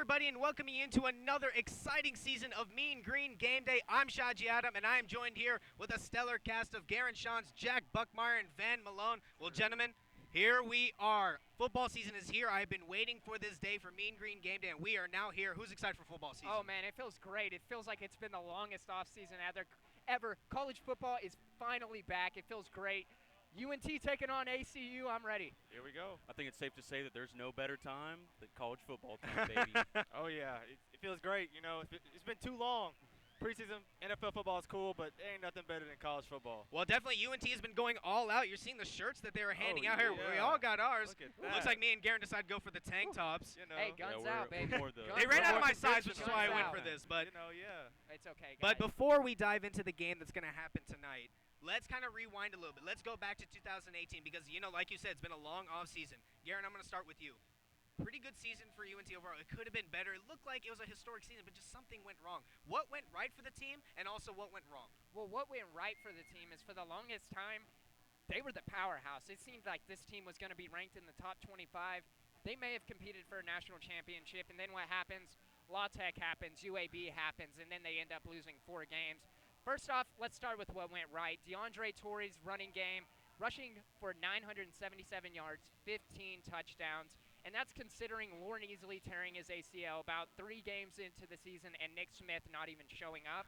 everybody, and welcoming you into another exciting season of Mean Green Game Day. I'm Shahji Adam, and I am joined here with a stellar cast of Garren Schantz, Jack Buchmeyer, and Van Malone. Well, gentlemen, here we are. Football season is here. I've been waiting for this day for Mean Green Game Day, and we are now here. Who's excited for football season? Oh, man, it feels great. It feels like it's been the longest offseason ever. College football is finally back. It feels great. UNT taking on ACU. I'm ready. Here we go. I think it's safe to say that there's no better time than college football time, baby. Oh, yeah. It feels great. You know, it's been too long. Preseason NFL football is cool, but there ain't nothing better than college football. Well, definitely UNT has been going all out. You're seeing the shirts that they were handing out here. Yeah. We all got ours. Look at that. Looks like me and Garren decided to go for the tank tops. You know, Hey, guns Yeah, out, baby. we're the- Guns They ran out of my out. size, which is why I Guns went out. for this. But yeah. It's okay, guys. But before we dive into the game that's going to happen tonight, let's kind of rewind a little bit. Let's go back to 2018 because, you know, like you said, it's been a long offseason. Garren, I'm going to start with you. Pretty good season for UNT overall. It could have been better. It looked like it was a historic season, but just something went wrong. What went right for the team, and also what went wrong? Well, what went right for the team is for the longest time, they were the powerhouse. It seemed like this team was going to be ranked in the top 25. They may have competed for a national championship, and then what happens? La Tech happens, UAB happens, and then they end up losing 4 games. First off, let's start with what went right. DeAndre Torrey's running game, rushing for 977 yards, 15 touchdowns, and that's considering Lauren Easley tearing his ACL about 3 games into the season and Nick Smith not even showing up.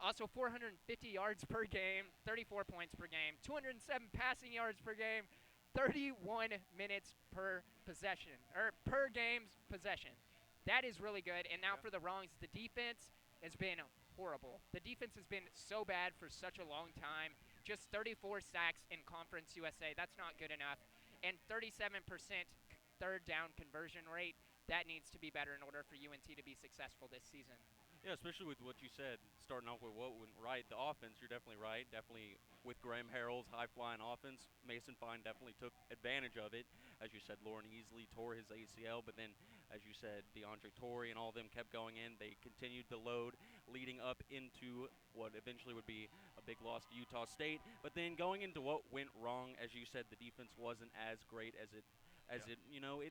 Also 450 yards per game, 34 points per game, 207 passing yards per game, 31 minutes per possession, or per game's possession. That is really good. And now for the wrongs, the defense has been horrible. The defense has been so bad for such a long time. Just 34 sacks in Conference USA. That's not good enough. And 37% third down conversion rate. That needs to be better in order for UNT to be successful this season. Yeah, especially with what you said, starting off with what went right. The offense, you're definitely right. Definitely with Graham Harrell's high-flying offense, Mason Fine definitely took advantage of it. As you said, Lauren Easley tore his ACL, but then, as you said, DeAndre Torrey and all of them kept going in. They continued the load leading up into what eventually would be a big loss to Utah State. But then going into what went wrong, as you said, the defense wasn't as great as it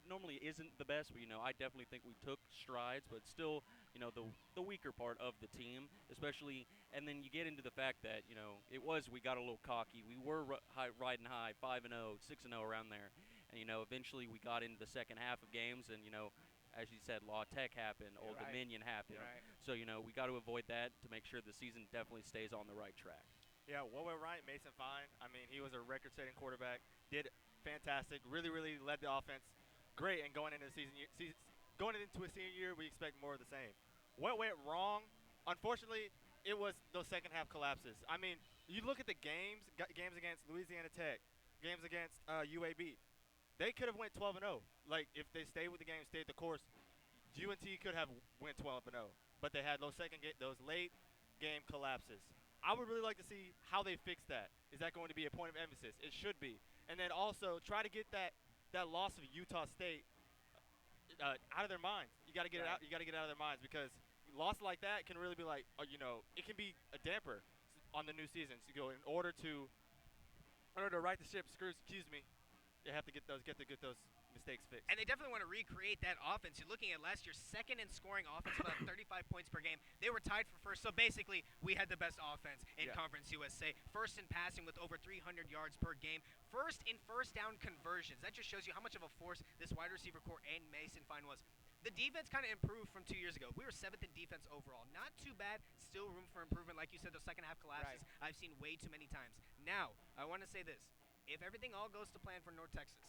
normally isn't the best, but, I definitely think we took strides, but still, the weaker part of the team, especially, and then you get into the fact that, we got a little cocky. We were riding high, 5-0, 6-0 around there, and, eventually we got into the second half of games, and, as you said, La Tech happened, Old Dominion happened. Right. So, we got to avoid that to make sure the season definitely stays on the right track. Yeah, what went right? Mason Fine. I mean, he was a record-setting quarterback. Did fantastic. Really led the offense. Great. And going into a senior year, we expect more of the same. What went wrong? Unfortunately, it was those second-half collapses. I mean, you look at the games against Louisiana Tech, games against UAB. They could have went 12-0. Like, if they stayed with the game, stayed the course, UNT could have went 12-0. But they had those late game collapses. I would really like to see how they fix that. Is that going to be a point of emphasis? It should be. And then also try to get that loss of Utah State out of their minds. You got to get it out. You got to get it out of their minds because loss like that can really be like, it can be a damper on the new season. So, in order to right the ship, they have to get those mistakes fixed. And they definitely want to recreate that offense. You're looking at last year's second in scoring offense, about 35 points per game. They were tied for first. So basically, we had the best offense in Conference USA. First in passing with over 300 yards per game. First in first down conversions. That just shows you how much of a force this wide receiver core and Mason Fine was. The defense kind of improved from 2 years ago. We were 7th in defense overall. Not too bad. Still room for improvement. Like you said, those second half collapses I've seen way too many times. Now, I want to say this. If everything all goes to plan for North Texas,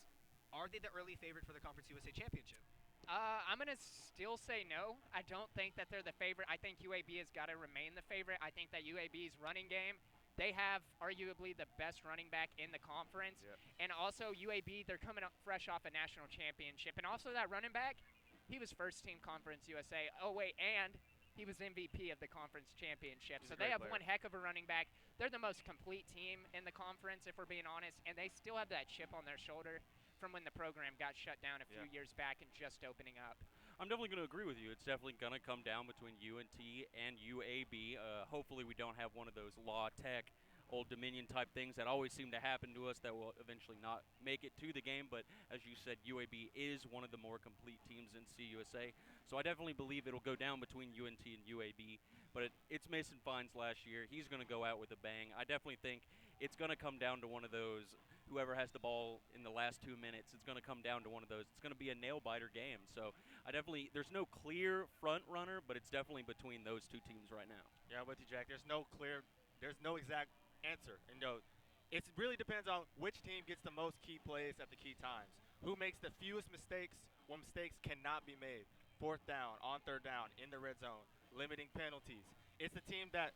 are they the early favorite for the Conference USA Championship? I'm going to still say no. I don't think that they're the favorite. I think UAB has got to remain the favorite. I think that UAB's running game, they have arguably the best running back in the conference. Yep. And also UAB, they're coming up fresh off a national championship. And also that running back, he was first-team Conference USA. Oh, wait, and he was MVP of the conference championship. So they have one heck of a running back. They're the most complete team in the conference, if we're being honest, and they still have that chip on their shoulder from when the program got shut down a few years back and just opening up. I'm definitely going to agree with you. It's definitely going to come down between UNT and UAB. Hopefully we don't have one of those La Tech Old Dominion type things that always seem to happen to us that will eventually not make it to the game. But as you said, UAB is one of the more complete teams in CUSA. So I definitely believe it'll go down between UNT and UAB. But it's Mason Fine's last year. He's going to go out with a bang. I definitely think it's going to come down to one of those, whoever has the ball in the last 2 minutes, it's going to come down to one of those. It's going to be a nail-biter game. So there's no clear front runner, but it's definitely between those two teams right now. Yeah, I'm with you, Jack. There's no exact answer. And it really depends on which team gets the most key plays at the key times. Who makes the fewest mistakes when mistakes cannot be made. 4th down, on 3rd down, in the red zone, limiting penalties. It's the team that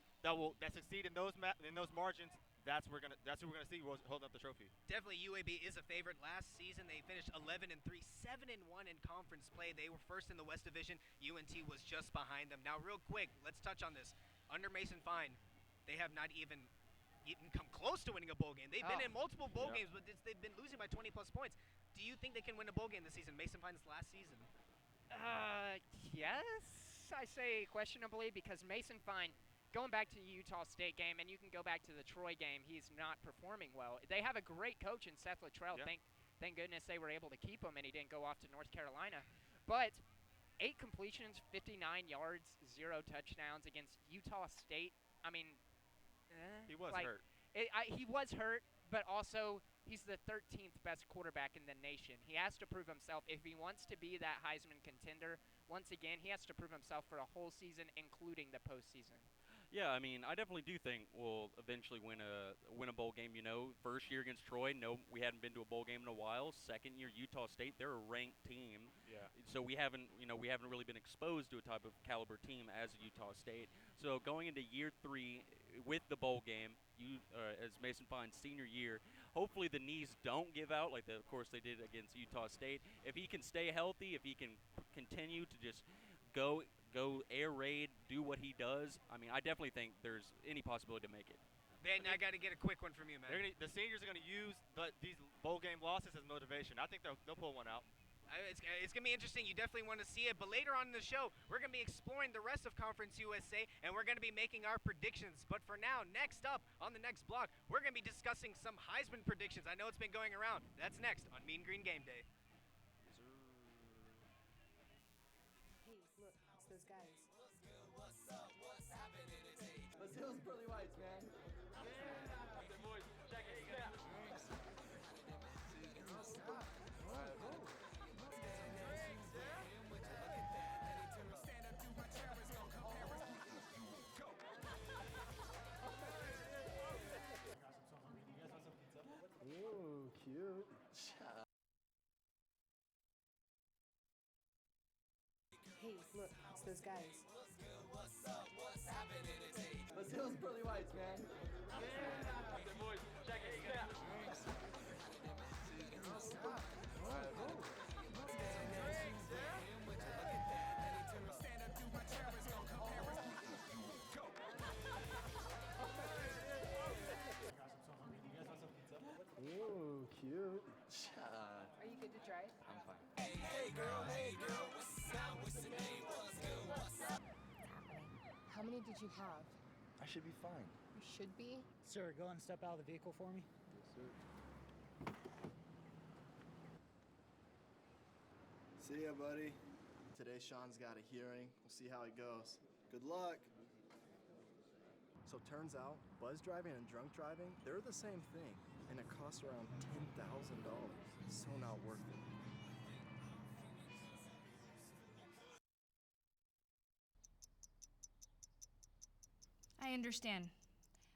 succeed in those margins. That's who we're gonna see holding up the trophy. Definitely, UAB is a favorite. Last season, they finished 11-3, 7-1 in conference play. They were first in the West Division. UNT was just behind them. Now, real quick, let's touch on this. Under Mason Fine, they have not even come close to winning a bowl game. They've been in multiple bowl games, but they've been losing by 20-plus points. Do you think they can win a bowl game this season? Mason Fine's last season. Yes, I say questionably, because Mason Fine, going back to the Utah State game, and you can go back to the Troy game, he's not performing well. They have a great coach in Seth Luttrell. Yeah. Thank goodness they were able to keep him, and he didn't go off to North Carolina. But 8 completions, 59 yards, 0 touchdowns against Utah State. I mean, he was hurt. He was hurt, but also he's the 13th best quarterback in the nation. He has to prove himself. If he wants to be that Heisman contender, once again, he has to prove himself for a whole season, including the postseason. Yeah, I mean, I definitely do think we'll eventually win a bowl game. First year against Troy, no, we hadn't been to a bowl game in a while. Second year, Utah State, they're a ranked team. Yeah. So we haven't really been exposed to a type of caliber team as Utah State. So going into year 3 with the bowl game, as Mason Fine's senior year, hopefully the knees don't give out like of course they did against Utah State. If he can stay healthy, if he can continue to just go air raid, do what he does, I mean, I definitely think there's any possibility to make it. Ben, I got to get a quick one from you, man. The seniors are going to use these bowl game losses as motivation. I think they'll pull one out. It's going to be interesting. You definitely want to see it. But later on in the show, we're going to be exploring the rest of Conference USA, and we're going to be making our predictions. But for now, next up on the next block, we're going to be discussing some Heisman predictions. I know it's been going around. That's next on Mean Green Game Day. Hey, look, it's those guys. What's up? What's happening today? Let's hit those pearly whites, man. Boys, check it. Yeah. Ooh, cute. Hey, look, it's those guys. What's up? What's happening today? Let's hit those pearly whites, man. Boys, check it. Yeah. Ooh, cute. Are you good to try it? I'm fine. Hey, girl, what's up? What's your name? What's good? What's up? What's happening? How many did you have? I should be fine. You should be. Sir, go and step out of the vehicle for me. Yes, sir. See ya, buddy. Today, Sean's got a hearing. We'll see how it goes. Good luck. So turns out, buzz driving and drunk driving, they're the same thing, and it costs around $10,000. So not worth it. I understand.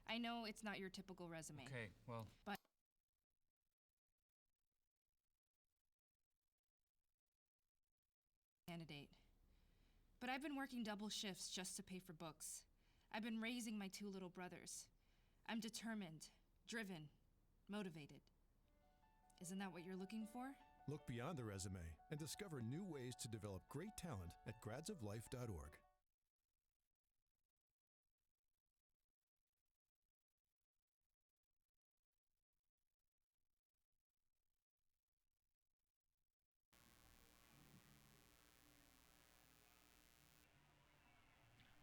I know it's not your typical resume. Okay, well. But candidate. But I've been working double shifts just to pay for books. I've been raising my 2 little brothers. I'm determined, driven, motivated. Isn't that what you're looking for? Look beyond the resume and discover new ways to develop great talent at gradsoflife.org.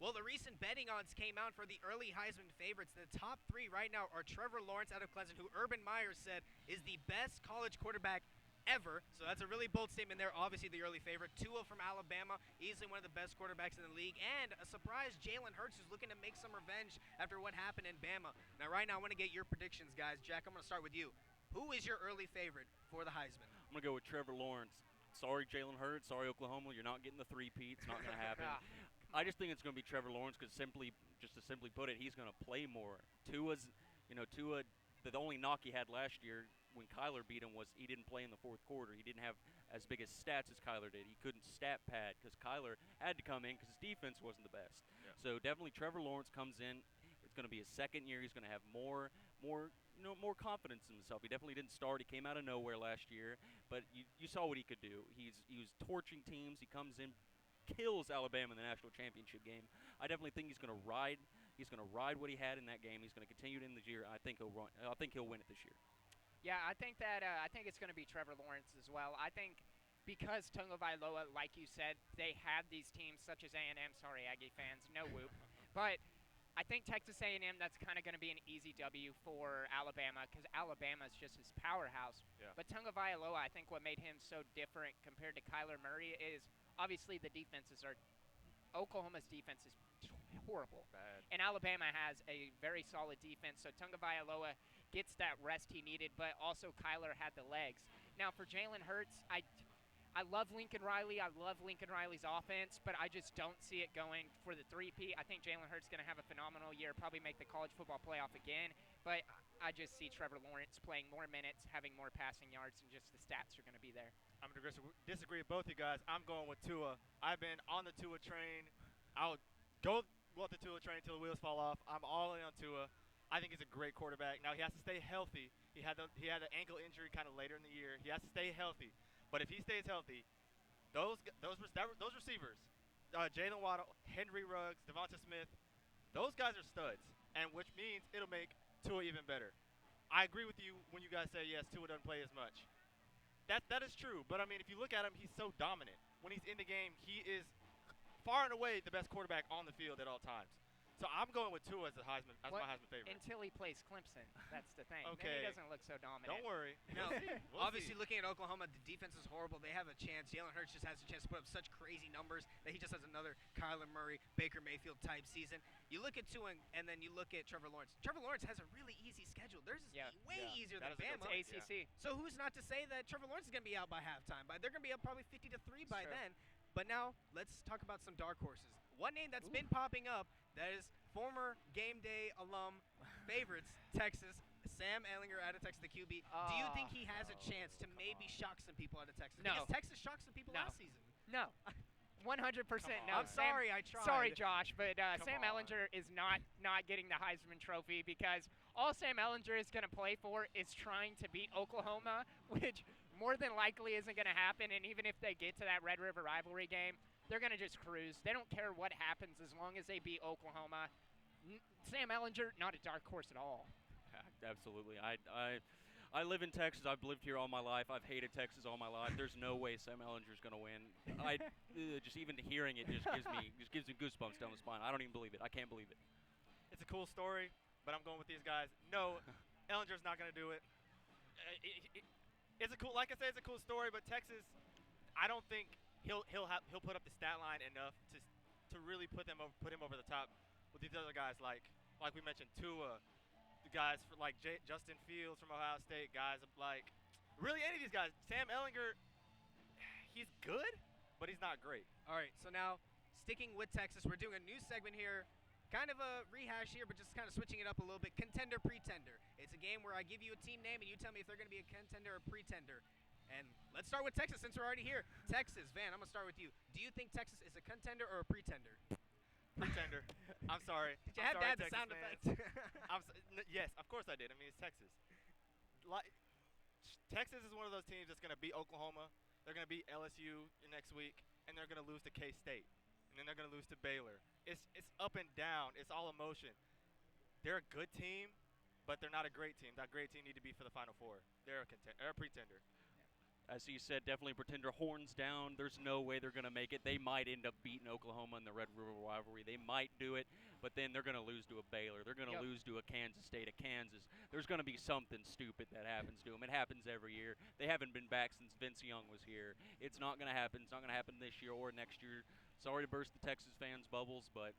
Well, the recent betting odds came out for the early Heisman favorites. The top 3 right now are Trevor Lawrence out of Clemson, who Urban Meyer said is the best college quarterback ever. So that's a really bold statement there. Obviously the early favorite. Tua from Alabama, easily one of the best quarterbacks in the league. And a surprise, Jalen Hurts, who's looking to make some revenge after what happened in Bama. Now, right now, I want to get your predictions, guys. Jack, I'm going to start with you. Who is your early favorite for the Heisman? I'm going to go with Trevor Lawrence. Sorry, Jalen Hurts. Sorry, Oklahoma. You're not getting the three-peat. It's not going to happen. I just think it's going to be Trevor Lawrence because just to simply put it, he's going to play more. Tua, the only knock he had last year when Kyler beat him was he didn't play in the fourth quarter. He didn't have as big as stats as Kyler did. He couldn't stat pad because Kyler had to come in because his defense wasn't the best. Yeah. So definitely Trevor Lawrence comes in. It's going to be his second year. He's going to have more confidence in himself. He definitely didn't start. He came out of nowhere last year, but you saw what he could do. He was torching teams. He comes in, kills Alabama in the national championship game. I definitely think he's going to ride. He's going to ride what he had in that game. He's going to continue it in the year. I think he'll win it this year. Yeah, I think it's going to be Trevor Lawrence as well. I think because Tagovailoa, like you said, they have these teams such as A&M. Sorry, Aggie fans, no whoop. But I think Texas A&M, that's kind of going to be an easy W for Alabama because Alabama is just his powerhouse. Yeah. But Tagovailoa, I think what made him so different compared to Kyler Murray is obviously the defenses are – Oklahoma's defense is horrible. Bad. And Alabama has a very solid defense. So Tagovailoa gets that rest he needed, but also Kyler had the legs. Now for Jalen Hurts, I love Lincoln Riley. I love Lincoln Riley's offense, but I just don't see it going for the three-peat. I think Jalen Hurts is going to have a phenomenal year, probably make the college football playoff again, but I just see Trevor Lawrence playing more minutes, having more passing yards, and just the stats are going to be there. I'm going to disagree with both you guys. I'm going with Tua. I've been on the Tua train. I'll go with the Tua train until the wheels fall off. I'm all in on Tua. I think he's a great quarterback. Now, he has to stay healthy. He had an ankle injury kind of later in the year. He has to stay healthy. But if he stays healthy, those receivers, Jalen Waddle, Henry Ruggs, Devonta Smith, those guys are studs, and which means it'll make Tua even better. I agree with you when you guys say, yes, Tua doesn't play as much. That is true, but, I mean, if you look at him, he's so dominant. When he's in the game, he is far and away the best quarterback on the field at all times. So I'm going with Tua as my Heisman favorite. Until he plays Clemson. That's the thing. Okay. Then he doesn't look so dominant. Don't worry. No, obviously, looking at Oklahoma, the defense is horrible. They have a chance. Jalen Hurts just has a chance to put up such crazy numbers that he just has another Kyler Murray, Baker Mayfield type season. You look at Tua, and then you look at Trevor Lawrence. Trevor Lawrence has a really easy schedule. Theirs is way easier than Bama. It's ACC. So who's not to say that Trevor Lawrence is going to be out by halftime? They're going to be up probably 50-3 by then. But now let's talk about some dark horses. One name that's been popping up that is former Game Day alum favorites, Texas, Sam Ehlinger out of Texas, the QB. Do you think he has a chance to maybe shock some people out of Texas? No. Because Texas shocked some people last season. No. 100% no. I'm sorry, I tried. Sorry, Josh, but Sam Ehlinger is not getting the Heisman Trophy because all Sam Ehlinger is going to play for is trying to beat Oklahoma, which more than likely isn't going to happen. And even if they get to that Red River rivalry game, they're going to just cruise. They don't care what happens as long as they beat Oklahoma. Sam Ehlinger, not a dark horse at all. Absolutely. I live in Texas. I've lived here all my life. I've hated Texas all my life. There's no way Sam Ehlinger's going to win. Just even hearing it just gives me goosebumps down the spine. I don't even believe it. I can't believe it. It's a cool story, but I'm going with these guys. No, Ehlinger's not going to do it. It's a cool, like I said, it's a cool story, but Texas, I don't think he'll put up the stat line enough to really put him over the top with these other guys like we mentioned, Tua, the guys for like Justin Fields from Ohio State, guys like really any of these guys. Sam Ehlinger, he's good, but he's not great. All right, so now sticking with Texas, we're doing a new segment here. Kind of a rehash here, but just kind of switching it up a little bit. Contender, pretender. It's a game where I give you a team name, and you tell me if they're going to be a contender or pretender. And let's start with Texas since we're already here. Texas, Van, I'm going to start with you. Do you think Texas is a contender or a pretender? Pretender. I'm sorry. Did you have to add the sound effect? Yes, of course I did. I mean, it's Texas. Texas is one of those teams that's going to beat Oklahoma. They're going to beat LSU next week, and they're going to lose to K-State. And then they're going to lose to Baylor. It's up and down. It's all emotion. They're a good team, but they're not a great team. That great team need to be for the Final Four. They're a pretender. As he said, definitely pretender, horns down. There's no way they're going to make it. They might end up beating Oklahoma in the Red River rivalry. They might do it, but then they're going to lose to a Baylor. They're going to lose to a Kansas State, a Kansas. There's going to be something stupid that happens to them. It happens every year. They haven't been back since Vince Young was here. It's not going to happen. It's not going to happen this year or next year. Sorry to burst the Texas fans' bubbles, but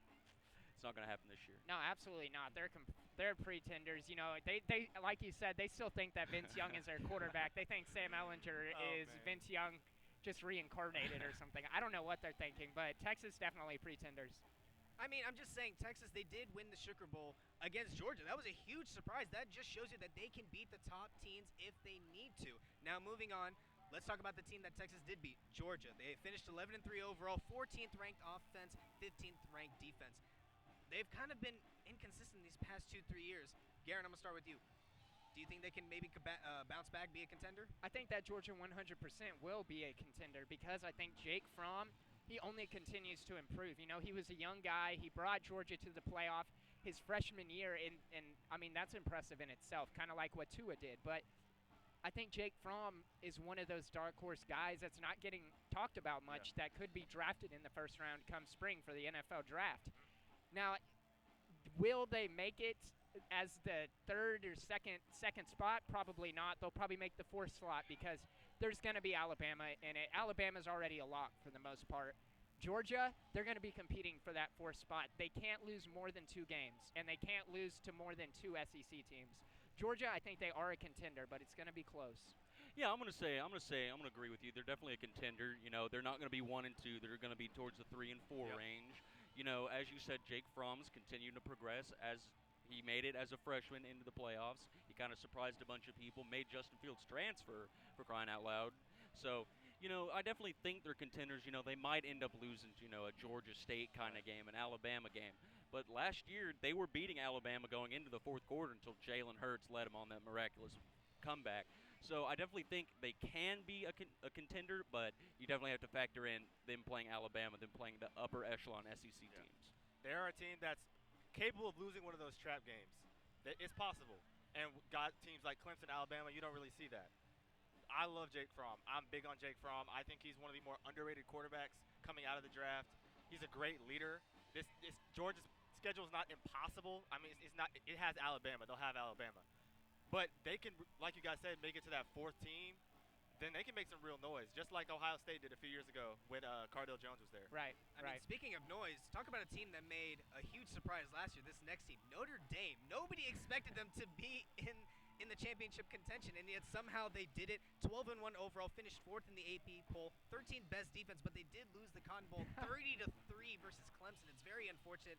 it's not going to happen this year. No, absolutely not. They're pretenders. You know, they like you said, they still think that Vince Young is their quarterback. They think Sam Ehlinger is Vince Young just reincarnated or something. I don't know what they're thinking, but Texas definitely pretenders. I mean, I'm just saying, Texas, they did win the Sugar Bowl against Georgia. That was a huge surprise. That just shows you that they can beat the top teams if they need to. Now, moving on, let's talk about the team that Texas did beat, Georgia. They finished 11-3 overall, 14th ranked offense, 15th ranked defense. They've kind of been inconsistent these past 2-3 years. Garren, I'm going to start with you. Do you think they can maybe bounce back, be a contender? I think that Georgia 100% will be a contender because I think Jake Fromm, he only continues to improve. You know, he was a young guy. He brought Georgia to the playoff his freshman year, and I mean, that's impressive in itself, kind of like what Tua did. But I think Jake Fromm is one of those dark horse guys that's not getting talked about much that could be drafted in the first round come spring for the NFL draft. Now, will they make it as the third or second spot? Probably not. They'll probably make the fourth slot because there's going to be Alabama in it. Alabama's already a lock for the most part. Georgia, they're going to be competing for that fourth spot. They can't lose more than 2 games, and they can't lose to more than 2 SEC teams. Georgia, I think they are a contender, but it's going to be close. Yeah, I'm going to agree with you. They're definitely a contender. You know, they're not going to be 1 and 2. They're going to be towards the 3 and 4 range. You know, as you said, Jake Fromm's continuing to progress as he made it as a freshman into the playoffs. He kind of surprised a bunch of people, made Justin Fields transfer for crying out loud. So, you know, I definitely think they're contenders. You know, they might end up losing, you know, a Georgia State kind of game, an Alabama game. But last year, they were beating Alabama going into the fourth quarter until Jalen Hurts led them on that miraculous comeback. So I definitely think they can be a contender, but you definitely have to factor in them playing Alabama, them playing the upper echelon SEC teams. They're a team that's capable of losing one of those trap games. It's possible. And got teams like Clemson, Alabama, you don't really see that. I love Jake Fromm. I'm big on Jake Fromm. I think he's one of the more underrated quarterbacks coming out of the draft. He's a great leader. This Georgia's schedule is not impossible. I mean, it's not. It has Alabama. They'll have Alabama. But they can, like you guys said, make it to that 4th team. Then they can make some real noise, just like Ohio State did a few years ago when Cardale Jones was there. Right, I mean, speaking of noise, talk about a team that made a huge surprise last year. This next team, Notre Dame. Nobody expected them to be in the championship contention, and yet somehow they did it. 12-1 overall, finished 4th in the AP poll, 13th best defense, but they did lose the Cotton Bowl 30-3 versus Clemson. It's very unfortunate.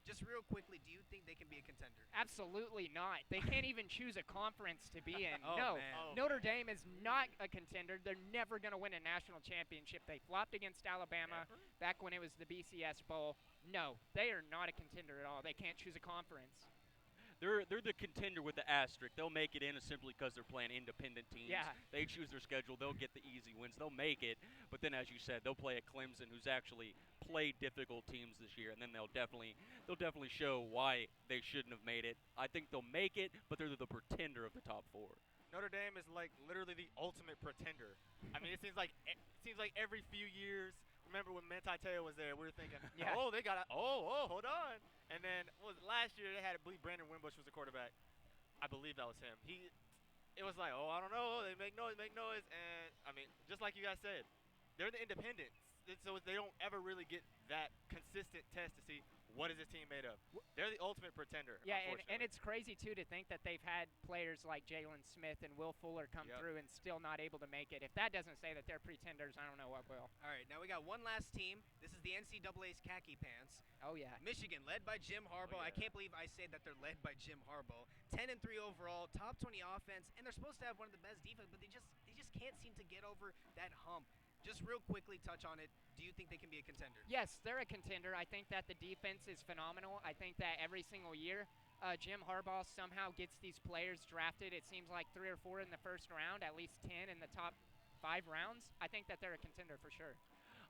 Just real quickly, do you think they can be a contender? Absolutely not. They can't even choose a conference to be in. Oh, no, man. Notre Dame is not a contender. They're never going to win a national championship. They flopped against Alabama back when it was the BCS Bowl. No, they are not a contender at all. They can't choose a conference. They're the contender with the asterisk. They'll make it in simply because they're playing independent teams. Yeah. They choose their schedule. They'll get the easy wins. They'll make it. But then, as you said, they'll play at Clemson, who's actually played difficult teams this year, and then they'll definitely show why they shouldn't have made it. I think they'll make it, but they're the pretender of the top 4. Notre Dame is like literally the ultimate pretender. I mean, it seems like every few years. Remember when Manti Te'o was there? We were thinking, oh, they got hold on. And then last year they had, I believe Brandon Wimbush was the quarterback. I believe that was him. It was like, I don't know. They make noise. And I mean, just like you guys said, they're the independents. So they don't ever really get that consistent test to see what is this team made of. They're the ultimate pretender. Yeah, and it's crazy, too, to think that they've had players like Jalen Smith and Will Fuller come through and still not able to make it. If that doesn't say that they're pretenders, I don't know what will. All right, now we got one last team. This is the NCAA's khaki pants. Oh, yeah. Michigan, led by Jim Harbaugh. I can't believe I say that they're led by Jim Harbaugh. 10-3 overall, top 20 offense, and they're supposed to have one of the best defense, but they just can't seem to get over that hump. Just real quickly touch on it. Do you think they can be a contender? Yes, they're a contender. I think that the defense is phenomenal. I think that every single year, Jim Harbaugh somehow gets these players drafted. It seems like 3 or 4 in the first round, at least 10 in the top 5 rounds. I think that they're a contender for sure.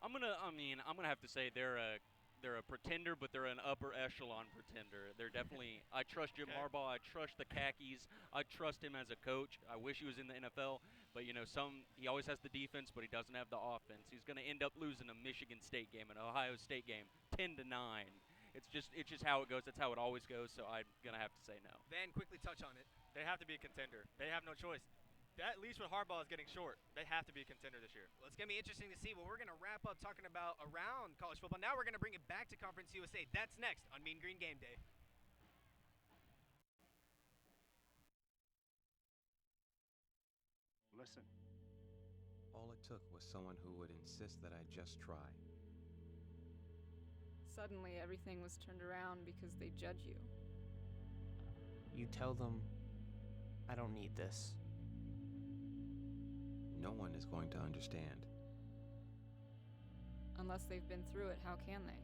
I'm gonna have to say they're a they're a pretender, but they're an upper echelon pretender. They're definitely. I trust Jim Harbaugh. I trust the Khakis. I trust him as a coach. I wish he was in the NFL, but he always has the defense, but he doesn't have the offense. He's going to end up losing a Michigan State game, an Ohio State game, 10-9. It's just how it goes. That's how it always goes. So I'm gonna have to say no. Van, quickly touch on it. They have to be a contender. They have no choice. At least when Harbaugh is getting short, they have to be a contender this year. Well, it's going to be interesting to see. Well, we're going to wrap up talking about around college football. Now we're going to bring it back to Conference USA. That's next on Mean Green Game Day. Listen. All it took was someone who would insist that I just try. Suddenly, everything was turned around because they judge you. You tell them, I don't need this. No one is going to understand. Unless they've been through it, how can they?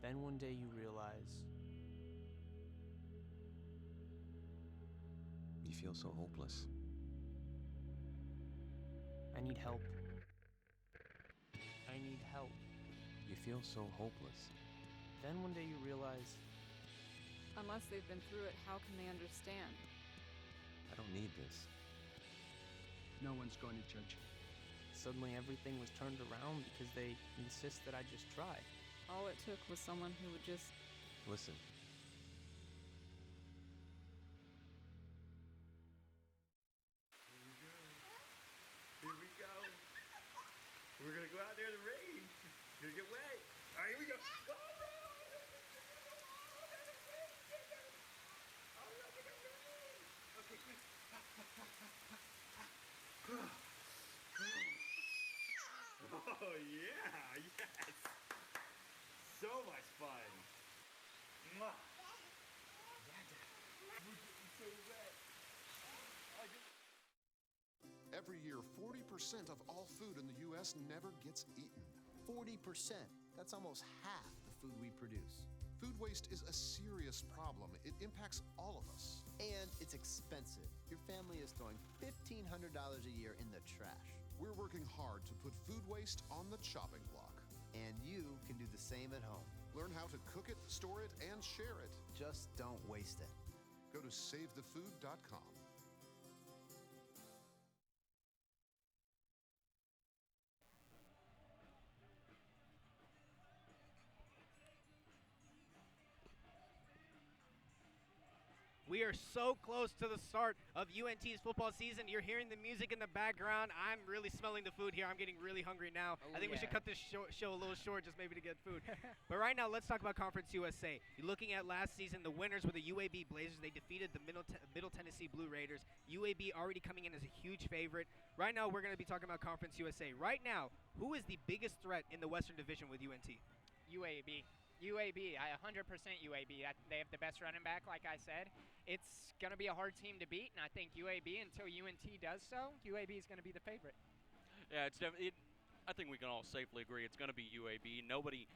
Then one day you realize you feel so hopeless. I need help. I need help. You feel so hopeless. Then one day you realize unless they've been through it, how can they understand? I don't need this. No one's going to judge you. Suddenly everything was turned around because they insist that I just try. All it took was someone who would just listen. Here we go. We're gonna go out there in the rain. Gonna get wet. All right, here we go. Okay, quick. Oh yeah, yes. So much fun. Mwah. We're getting so wet. Every year, 40% of all food in the U.S. never gets eaten. 40%. That's almost half the food we produce. Food waste is a serious problem. It impacts all of us. And it's expensive. Your family is throwing $1,500 a year in the trash. We're working hard to put food waste on the chopping block. And you can do the same at home. Learn how to cook it, store it, and share it. Just don't waste it. Go to SaveTheFood.com. We are so close to the start of UNT's football season. You're hearing the music in the background. I'm really smelling the food here. I'm getting really hungry now. I think we should cut this show a little short just maybe to get food. But right now, let's talk about Conference USA. You're looking at last season, the winners were the UAB Blazers. They defeated the Middle Tennessee Blue Raiders. UAB already coming in as a huge favorite. Right now, we're going to be talking about Conference USA. Right now, who is the biggest threat in the Western Division with UNT? UAB. UAB, 100% UAB. They have the best running back, like I said. It's going to be a hard team to beat, and I think UAB, until UNT does so, UAB is going to be the favorite. Yeah, it's definitely. I think we can all safely agree it's going to be UAB. Nobody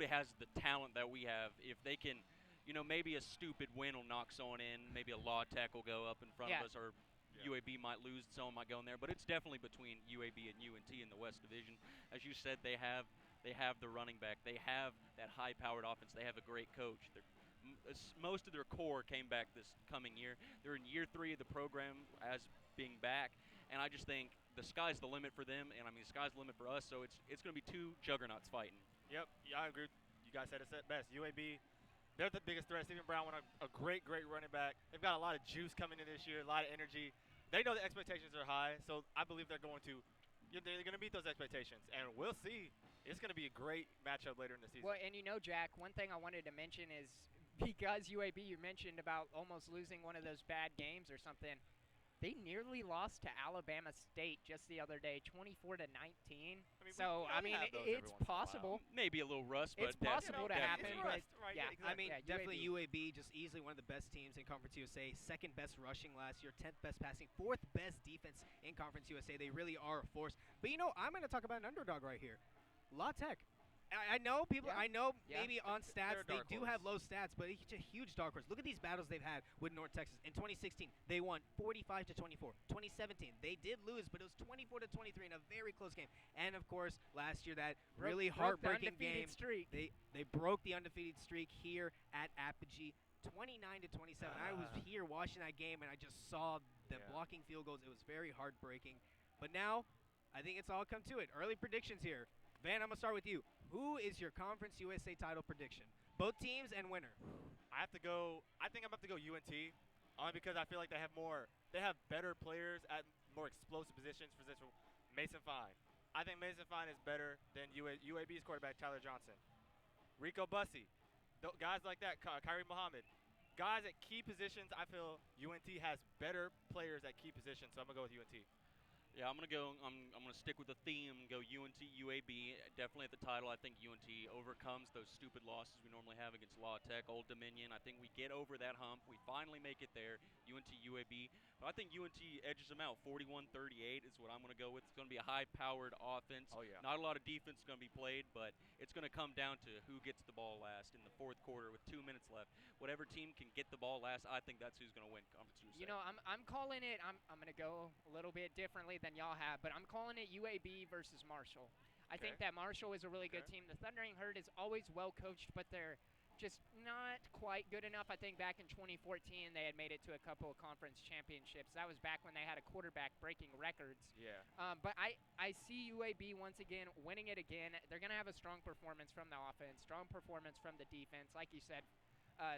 has the talent that we have. If they can, maybe a stupid win will knock someone in. Maybe a law tech will go up in front of us, or UAB might lose, someone might go in there. But it's definitely between UAB and UNT in the West Division. As you said, they have the running back. They have that high-powered offense. They have a great coach. Most of their core came back this coming year. They're in year 3 of the program as being back, and I just think the sky's the limit for them, and, the sky's the limit for us, so it's going to be two juggernauts fighting. Yep, I agree. You guys said it best. UAB, they're the biggest threat. Stephen Brown won a great running back. They've got a lot of juice coming in this year, a lot of energy. They know the expectations are high, so I believe they're going to meet those expectations, and we'll see. It's going to be a great matchup later in the season. Well, and Jack, one thing I wanted to mention is because UAB, you mentioned about almost losing one of those bad games or something, they nearly lost to Alabama State just the other day, 24-19. It's possible. Maybe a little rust, but it's possible to happen. Right, exactly. Definitely UAB, just easily one of the best teams in Conference USA. Second best rushing last year, 10th best passing, 4th best defense in Conference USA. They really are a force. But I'm going to talk about an underdog right here. La Tech. I know people. Yeah. I know Yeah. maybe on They're a stats they dark do horse. have low stats, but it's a huge dark horse. Look at these battles they've had with North Texas. In 2016, they won 45-24. 2017, they did lose, but it was 24-23 in a very close game. And of course, last year that really broke the heartbreaking undefeated game. streak. They broke the undefeated streak here at Apogee. 29-27. I was here watching that game, and I just saw the blocking field goals. It was very heartbreaking. But now, I think it's all come to it. Early predictions here. Van, I'm going to start with you. Who is your Conference USA title prediction? Both teams and winner. I think I'm about to go UNT, only because I feel like they have better players at more explosive positions. For example, Mason Fine. I think Mason Fine is better than UAB's quarterback, Tyler Johnson. Rico Bussey. Guys like that, Kyrie Muhammad. Guys at key positions, I feel UNT has better players at key positions, so I'm going to go with UNT. Yeah, I'm gonna stick with the theme and go UNT UAB. Definitely at the title. I think UNT overcomes those stupid losses we normally have against La Tech, Old Dominion. I think we get over that hump. We finally make it there. UNT UAB. But I think UNT edges them out. 41-38 is what I'm gonna go with. It's gonna be a high-powered offense. Oh yeah. Not a lot of defense is gonna be played, but it's gonna come down to who gets the ball last in the fourth quarter with 2 minutes left. Whatever team can get the ball last, I think that's who's gonna win Conference USA. You know, I'm calling it. I'm gonna go a little bit differently than y'all have, but I'm calling it UAB versus Marshall. I think that Marshall is a really good team. The Thundering Herd is always well coached, but they're just not quite good enough. I think back in 2014 they had made it to a couple of conference championships. That was back when they had a quarterback breaking records. Yeah. But I see UAB once again winning it again. They're going to have a strong performance from the offense, strong performance from the defense. Like you said,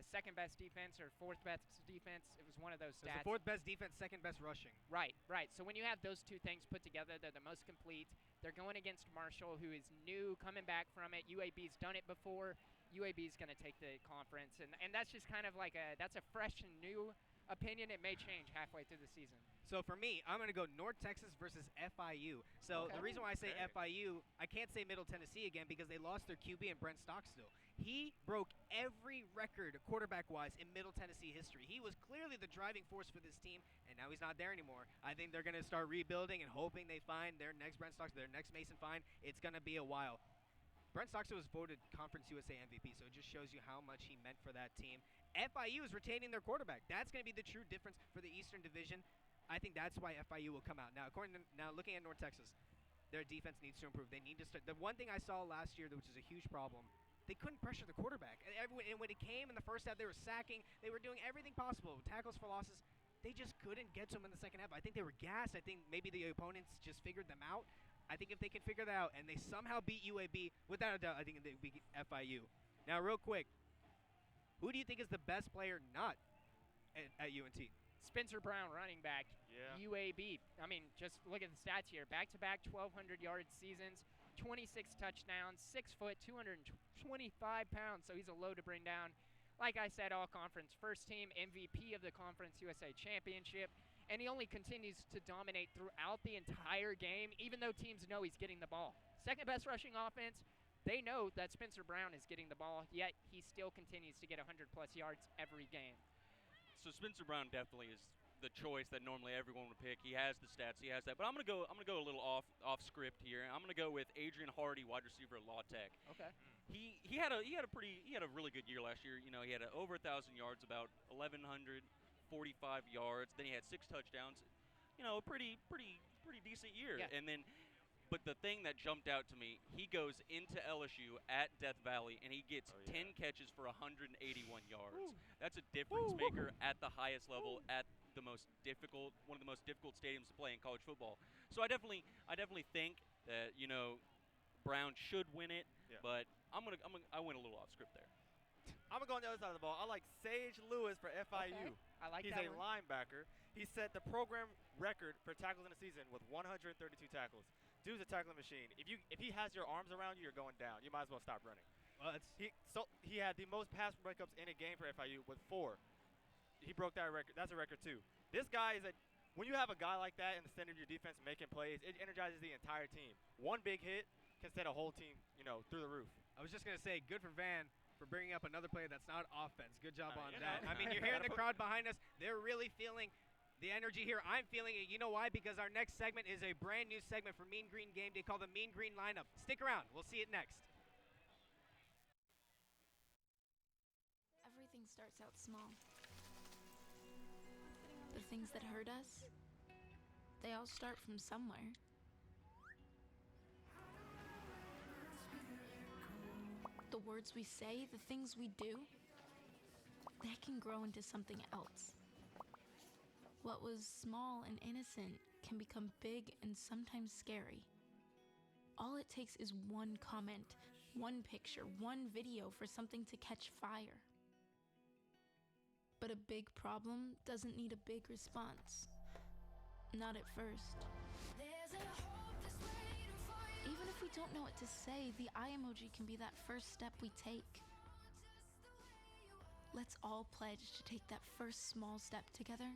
second best defense or fourth best defense. It was one of those stats. It's the fourth best defense, second best rushing. Right. So when you have those two things put together, they're the most complete. They're going against Marshall, who is new, coming back from it. UAB's done it before. UAB's going to take the conference, and that's just kind of like that's a fresh and new opinion. It may change halfway through the season. So for me, I'm going to go North Texas versus FIU. So the reason why I say FIU, I can't say Middle Tennessee again because they lost their QB in Brent Stockstill. He broke every record quarterback-wise in Middle Tennessee history. He was clearly the driving force for this team, and now he's not there anymore. I think they're going to start rebuilding and hoping they find their next Brent Stockstill, their next Mason Fine. It's going to be a while. Brent Stockstill was voted Conference USA MVP, so it just shows you how much he meant for that team. FIU is retaining their quarterback. That's going to be the true difference for the Eastern Division. I think that's why FIU will come out. Now, looking at North Texas, their defense needs to improve. They need to start. The one thing I saw last year, which is a huge problem, they couldn't pressure the quarterback. And when it came in the first half, they were sacking. They were doing everything possible. Tackles for losses. They just couldn't get to them in the second half. I think they were gassed. I think maybe the opponents just figured them out. I think if they can figure that out and they somehow beat UAB, without a doubt, I think they beat FIU. Now, real quick, who do you think is the best player not at UNT? Spencer Brown, running back, UAB. I mean, just look at the stats here. Back-to-back 1,200-yard seasons, 26 touchdowns, 6 foot, 225 pounds, so he's a load to bring down. Like I said, all-conference first team, MVP of the Conference USA Championship, and he only continues to dominate throughout the entire game, even though teams know he's getting the ball. Second-best rushing offense, they know that Spencer Brown is getting the ball, yet he still continues to get 100-plus yards every game. So Spencer Brown definitely is the choice that normally everyone would pick. He has the stats, he has that. But I'm gonna go a little off script here. I'm gonna go with Adrian Hardy, wide receiver at La Tech. Okay. He had a really good year last year. You know, he had over 1,000 yards, about 1,145 yards. Then he had 6 touchdowns. You know, a pretty decent year. Yeah. And then, but the thing that jumped out to me, he goes into LSU at Death Valley and he gets 10 catches for 181 yards. Woo. That's a difference maker at the highest level, at the one of the most difficult stadiums to play in college football. So I definitely think that, you know, Brown should win it, but I went a little off script there. I'm going to go on the other side of the ball. I like Sage Lewis for FIU. Okay. I like He's that a one. linebacker. He set the program record for tackles in a season with 132 tackles. Dude's a tackling machine. If he has your arms around you, you're going down. You might as well stop running. Well, he had the most pass breakups in a game for FIU with 4. He broke that record. That's a record too. This guy is when you have a guy like that in the center of your defense making plays, it energizes the entire team. One big hit can set a whole team, through the roof. I was just going to say, good for Van for bringing up another player that's not offense. Good job on you that. know. I mean, you're hearing the crowd behind us. They're really feeling the energy here. I'm feeling it. You know why? Because our next segment is a brand new segment for Mean Green Game Day called the Mean Green Lineup. Stick around. We'll see it next. starts out small. The things that hurt us, they all start from somewhere. The words we say, the things we do, they can grow into something else. What was small and innocent can become big and sometimes scary. All it takes is one comment, one picture, one video for something to catch fire. But a big problem doesn't need a big response. Not at first. Even if we don't know what to say, the eye emoji can be that first step we take. Let's all pledge to take that first small step together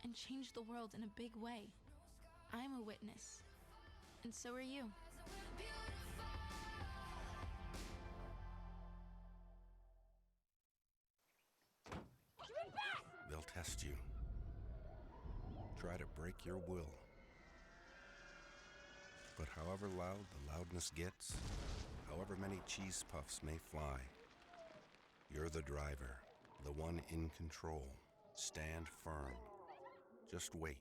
and change the world in a big way. I'm a witness, and so are you. They'll test you. Try to break your will. But however loud the loudness gets, however many cheese puffs may fly, you're the driver, the one in control. Stand firm. Just wait.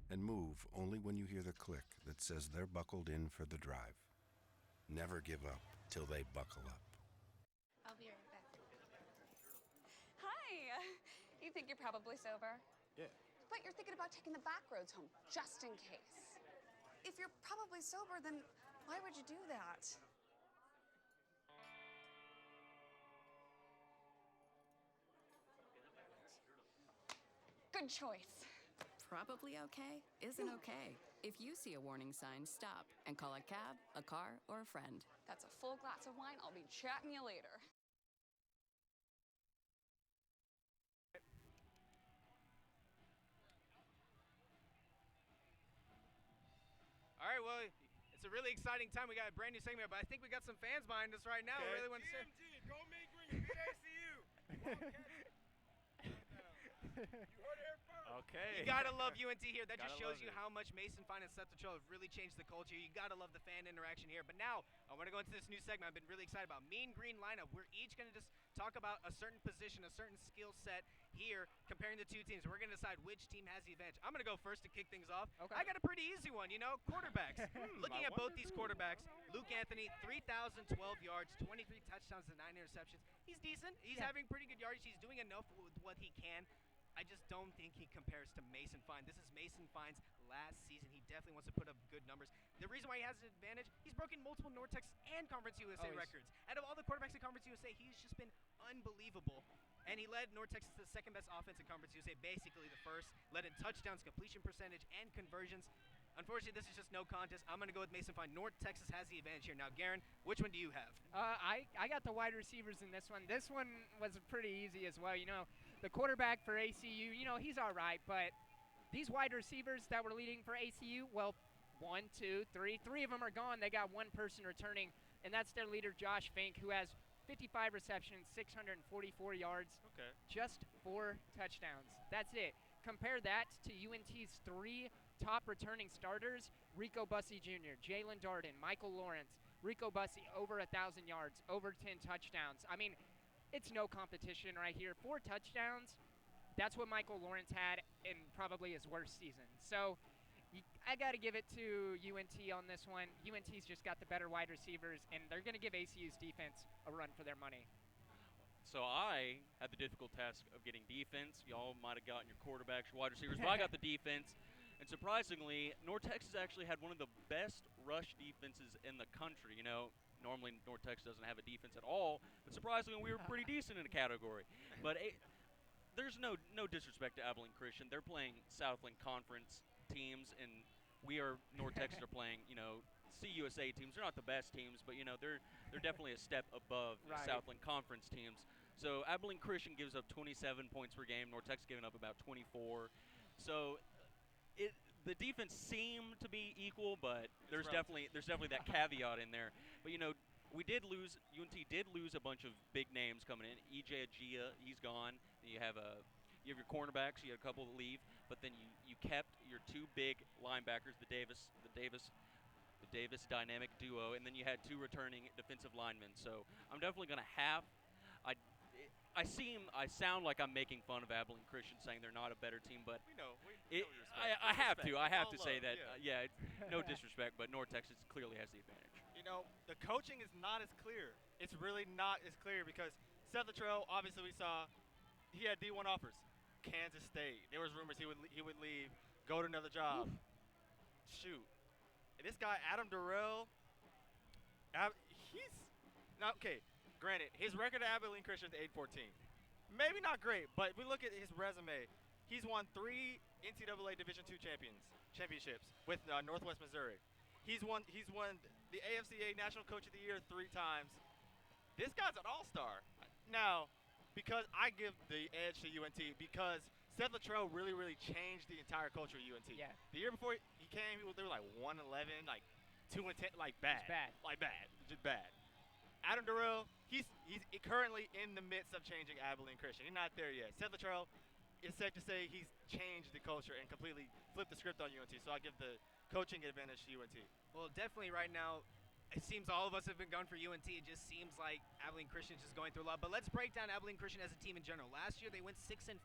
And move only when you hear the click that says they're buckled in for the drive. Never give up till they buckle up. I'll be right back. Hi! You think you're probably sober? Yeah. But you're thinking about taking the back roads home, just in case. If you're probably sober, then why would you do that? Good choice. Probably okay isn't okay. If you see a warning sign, stop and call a cab, a car, or a friend. That's a full glass of wine. I'll be chatting you later. All right, well, it's a really exciting time. We got a brand new segment, but I think we got some fans behind us right now. Okay. We really want to say. GMG, go Mean Green, beat ACU. You heard it here first. Okay. You gotta love UNT here. That just Gotta shows love you it. how much Mason Fine and Seth Patrol have really changed the culture. You gotta love the fan interaction here. But now, I want to go into this new segment I've been really excited about. Mean Green lineup. We're each gonna just talk about a certain position, a certain skill set here, comparing the two teams. We're gonna decide which team has the advantage. I'm gonna go first to kick things off. Okay. I got a pretty easy one, you know, quarterbacks. Looking at both these quarterbacks, Luke Anthony, 3,012 yards, 23 touchdowns, and 9 interceptions. He's decent. He's having pretty good yardage. He's doing enough with what he can. I just don't think he compares to Mason Fine. This is Mason Fine's last season. He definitely wants to put up good numbers. The reason why he has an advantage, he's broken multiple Nortex and Conference USA records. Out of all the quarterbacks in Conference USA, he's just been unbelievable. And he led North Texas to the second best offense in Conference USA, basically the first. Led in touchdowns, completion percentage, and conversions. Unfortunately, this is just no contest. I'm going to go with Mason Fine. North Texas has the advantage here. Now, Garren, which one do you have? I got the wide receivers in this one. This one was pretty easy as well. You know, the quarterback for ACU, you know, he's all right. But these wide receivers that were leading for ACU, well, 1, 2, 3. 3 of them are gone. They got one person returning, and that's their leader, Josh Fink, who has 55 receptions, 644 yards, just 4 touchdowns. That's it. Compare that to UNT's 3 top returning starters: Rico Bussey Jr., Jalen Darden, Michael Lawrence. Rico Bussey, over 1,000 yards, over 10 touchdowns. I mean, it's no competition right here. 4 touchdowns, that's what Michael Lawrence had in probably his worst season. So I got to give it to UNT on this one. UNT's just got the better wide receivers, and they're going to give ACU's defense a run for their money. So I had the difficult task of getting defense. Y'all might have gotten your quarterbacks, your wide receivers, but I got the defense. And surprisingly, North Texas actually had one of the best rush defenses in the country. You know, normally North Texas doesn't have a defense at all, but surprisingly we were pretty decent in a category. But there's no disrespect to Abilene Christian. They're playing Southland Conference teams, and we are North Texas are playing, you know, CUSA teams. They're not the best teams, but you know they're definitely a step above the Southland Conference teams. So Abilene Christian gives up 27 points per game. North Texas giving up about 24. So the defense seemed to be equal, but there's definitely that caveat in there. But you know, UNT did lose a bunch of big names coming in. EJ Agia, he's gone. You have your cornerbacks. You had a couple that leave, but then you kept your 2 big linebackers, the Davis dynamic duo, and then you had 2 returning defensive linemen. So I'm definitely going to have I sound like I'm making fun of Abilene Christian, saying they're not a better team, but We know. I have to. I have to say that. Yeah. No disrespect, but North Texas clearly has the advantage. You know, the coaching is not as clear. It's really not as clear because Seth Luttrell, obviously we saw, he had D1 offers. Kansas State. There was rumors he would leave, go to another job. Shoot. And this guy, Adam Durrell, he's not okay. Granted, his record at Abilene Christian is 8-14. Maybe not great, but we look at his resume. He's won 3 NCAA Division II championships with Northwest Missouri. He's won the AFCA National Coach of the Year 3 times. This guy's an all-star. Now, because I give the edge to UNT because Seth Luttrell really, really changed the entire culture of UNT. Yeah. The year before he came, they were like 1-11, like 2-10, like bad. Like bad. Just bad. Adam Durrell, he's currently in the midst of changing Abilene Christian. He's not there yet. Seth Luttrell, it's safe to say he's changed the culture and completely flipped the script on UNT. So I give the coaching advantage to UNT. Well, definitely right now, it seems all of us have been gone for UNT. It just seems like Abilene Christian's just going through a lot. But let's break down Abilene Christian as a team in general. Last year they went 6-5.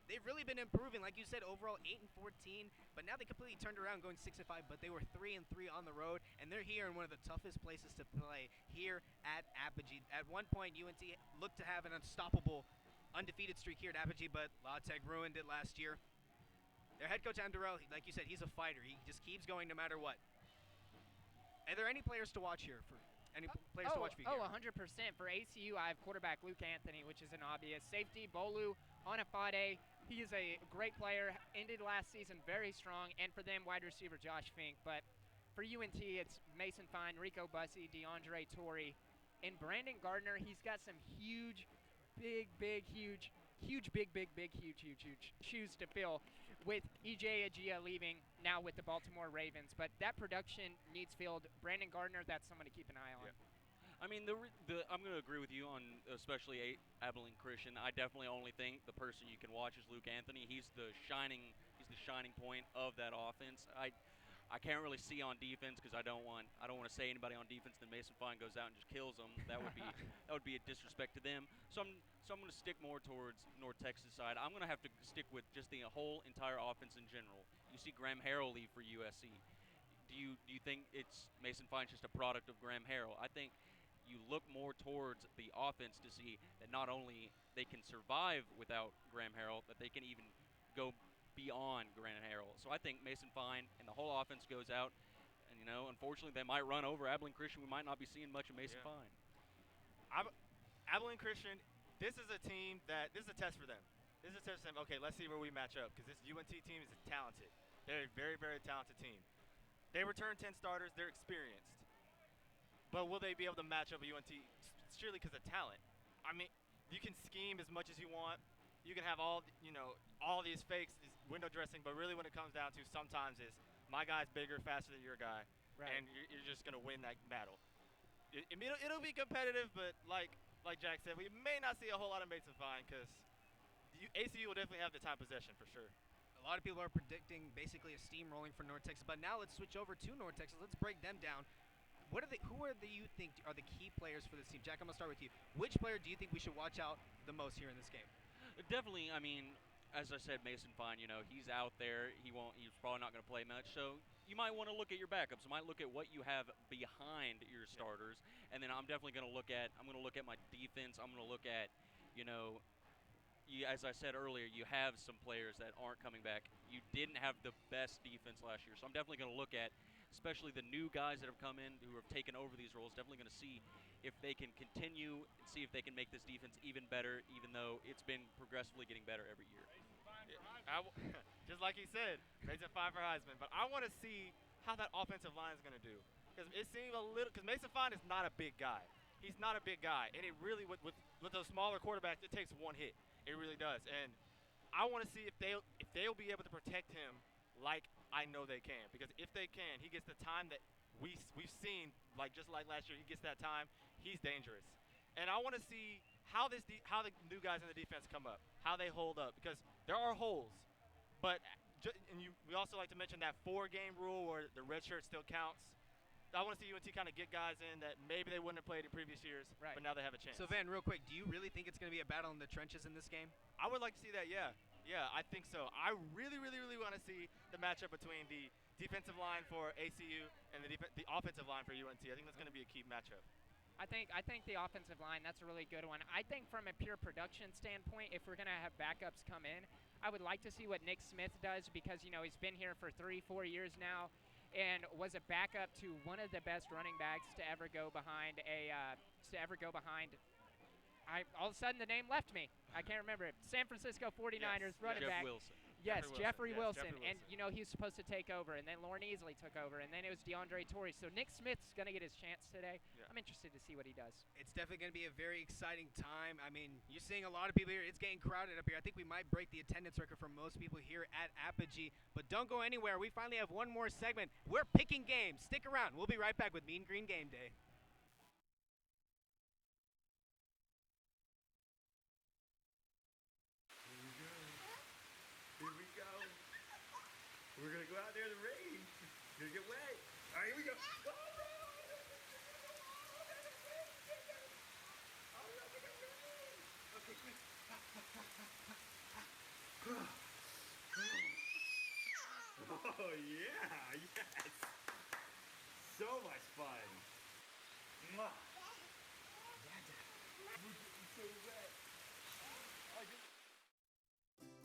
They've really been improving, like you said, overall 8-14. But now they completely turned around, going 6-5. But they were 3-3 on the road, and they're here in one of the toughest places to play here at Apogee. At one point, UNT looked to have an unstoppable, undefeated streak here at Apogee, but La Tech ruined it last year. Their head coach, Andorel, like you said, he's a fighter. He just keeps going no matter what. Are there any players to watch here? To watch for you? 100%. For ACU, I have quarterback Luke Anthony, which is an obvious. Safety, Bolu Onafade. He is a great player. Ended last season very strong. And for them, wide receiver Josh Fink. But for UNT, it's Mason Fine, Rico Bussey, DeAndre Torrey. And Brandon Gardner, he's got some huge shoes to fill with E.J. Agia leaving now with the Baltimore Ravens. But that production needs filled. Brandon Gardner, that's someone to keep an eye on. Yeah. I mean, I'm going to agree with you on especially Abilene Christian. I definitely only think the person you can watch is Luke Anthony. He's the shining point of that offense. I can't really see on defense because I don't want to say anybody on defense. Then Mason Fine goes out and just kills them. That would be a disrespect to them. So I'm going to stick more towards North Texas side. I'm going to have to stick with just the whole entire offense in general. You see Graham Harrell leave for USC. Do you think it's Mason Fine's just a product of Graham Harrell? I think you look more towards the offense to see that not only they can survive without Graham Harrell, that they can even go beyond Graham Harrell. So I think Mason Fine and the whole offense goes out, and unfortunately they might run over Abilene Christian. We might not be seeing much of Mason Fine. Abilene Christian, this is a team this is a test for them. This is a test for them. Okay, let's see where we match up because this UNT team is talented. They're a very, very talented team. They return 10 starters. They're experienced. But will they be able to match up with UNT? Surely because of talent. I mean, you can scheme as much as you want. You can have all these fakes, this window dressing, but really when it comes down to sometimes is my guy's bigger, faster than your guy, and you're just going to win that battle. It'll be competitive, but like Jack said, we may not see a whole lot of Mason Fine because ACU will definitely have the time possession for sure. A lot of people are predicting basically a steamrolling for North Texas, but now let's switch over to North Texas. Let's break them down. Who you think are the key players for this team? Jack, I'm going to start with you. Which player do you think we should watch out the most here in this game? Definitely, I mean, as I said, Mason Fine, he's out there. He's probably not going to play much. So you might want to look at your backups. You might look at what you have behind your starters. And then I'm definitely going to look at my defense. I'm going to look at, as I said earlier, you have some players that aren't coming back. You didn't have the best defense last year. So I'm definitely going to look at, especially the new guys that have come in who have taken over these roles, definitely going to see if they can continue and see if they can make this defense even better, even though it's been progressively getting better every year. Just like he said, Mason Fine for Heisman. But I want to see how that offensive line is going to do. Because it seems because Mason Fine is not a big guy. He's not a big guy. And it really, with those smaller quarterbacks, it takes one hit. It really does. And I want to see if they'll be able to protect him like I know they can. Because if they can, he gets the time that we've seen, just like last year, he gets that time. He's dangerous. And I want to see how the new guys in the defense come up, how they hold up, because there are holes. But we also like to mention that 4-game rule where the red shirt still counts. I want to see UNT kind of get guys in that maybe they wouldn't have played in previous years, but now they have a chance. So, Van, real quick, do you really think it's going to be a battle in the trenches in this game? I would like to see that, yeah. Yeah, I think so. I really, really, really want to see the matchup between the defensive line for ACU and the offensive line for UNT. I think that's going to be a key matchup. I think the offensive line, that's a really good one. I think from a pure production standpoint, if we're going to have backups come in, I would like to see what Nick Smith does because, he's been here for 3-4 years now and was a backup to one of the best running backs to ever go behind all of a sudden the name left me. I can't remember it. San Francisco 49ers running back. Wilson. Yes, Jeffrey Wilson. And, he was supposed to take over, and then Lauren Easley took over, and then it was DeAndre Torrey. So Nick Smith's going to get his chance today. Yeah. I'm interested to see what he does. It's definitely going to be a very exciting time. I mean, you're seeing a lot of people here. It's getting crowded up here. I think we might break the attendance record for most people here at Apogee. But don't go anywhere. We finally have one more segment. We're picking games. Stick around. We'll be right back with Mean Green Game Day. We're gonna go out there to the rain. Gonna get wet. All right, here we go. Okay, quick. Oh yeah, yes. So much fun. Mwah. We're getting so wet.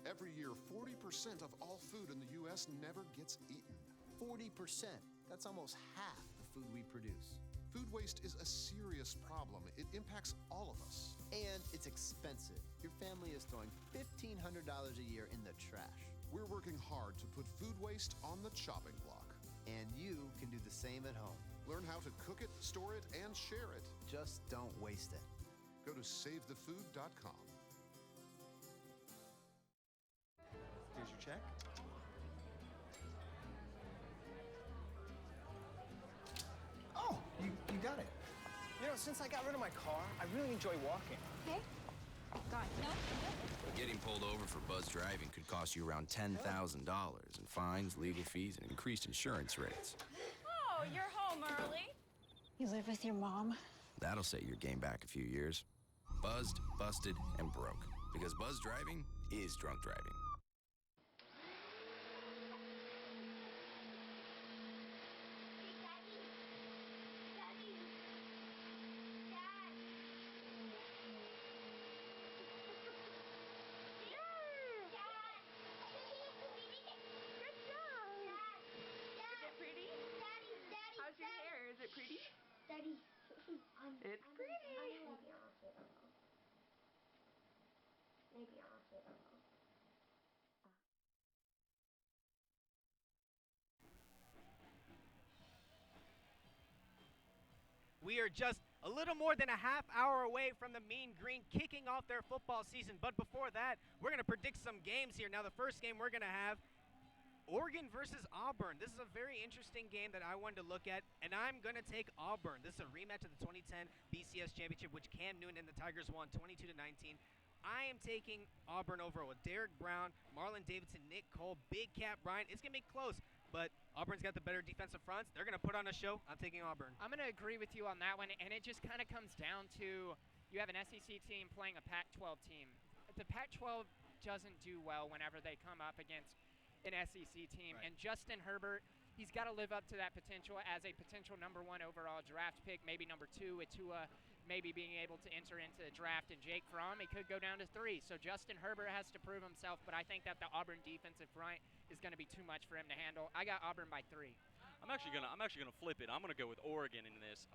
Every year, 40% of all food in the U.S. never gets eaten. 40%. That's almost half the food we produce. Food waste is a serious problem. It impacts all of us. And it's expensive. Your family is throwing $1,500 a year in the trash. We're working hard to put food waste on the chopping block. And you can do the same at home. Learn how to cook it, store it, and share it. Just don't waste it. Go to savethefood.com. Here's your check. Oh, you got it. Since I got rid of my car, I really enjoy walking. Hey? God, no. Getting pulled over for buzz driving could cost you around $10,000 in fines, legal fees, and increased insurance rates. Oh, you're home early. You live with your mom? That'll set your game back a few years. Buzzed, busted, and broke. Because buzz driving is drunk driving. It's pretty. We are just a little more than a half hour away from the Mean Green kicking off their football season. But before that, we're going to predict some games here. Now, the first game we're going to have, Oregon versus Auburn. This is a very interesting game that I wanted to look at, and I'm going to take Auburn. This is a rematch of the 2010 BCS Championship, which Cam Newton and the Tigers won 22-19. I am taking Auburn over with Derek Brown, Marlon Davidson, Nick Cole, Big Cat Bryant. It's going to be close, but Auburn's got the better defensive fronts. They're going to put on a show. I'm taking Auburn. I'm going to agree with you on that one, and it just kind of comes down to you have an SEC team playing a Pac-12 team. The Pac-12 doesn't do well whenever they come up against an SEC team. Right. And Justin Herbert, he's got to live up to that potential as a potential #1 overall draft pick, maybe #2 with Tua maybe being able to enter into the draft. And Jake Fromm, he could go down to 3. So Justin Herbert has to prove himself, but I think that the Auburn defensive front is going to be too much for him to handle. I got Auburn by 3. I'm actually gonna flip it. I'm gonna go with Oregon in this.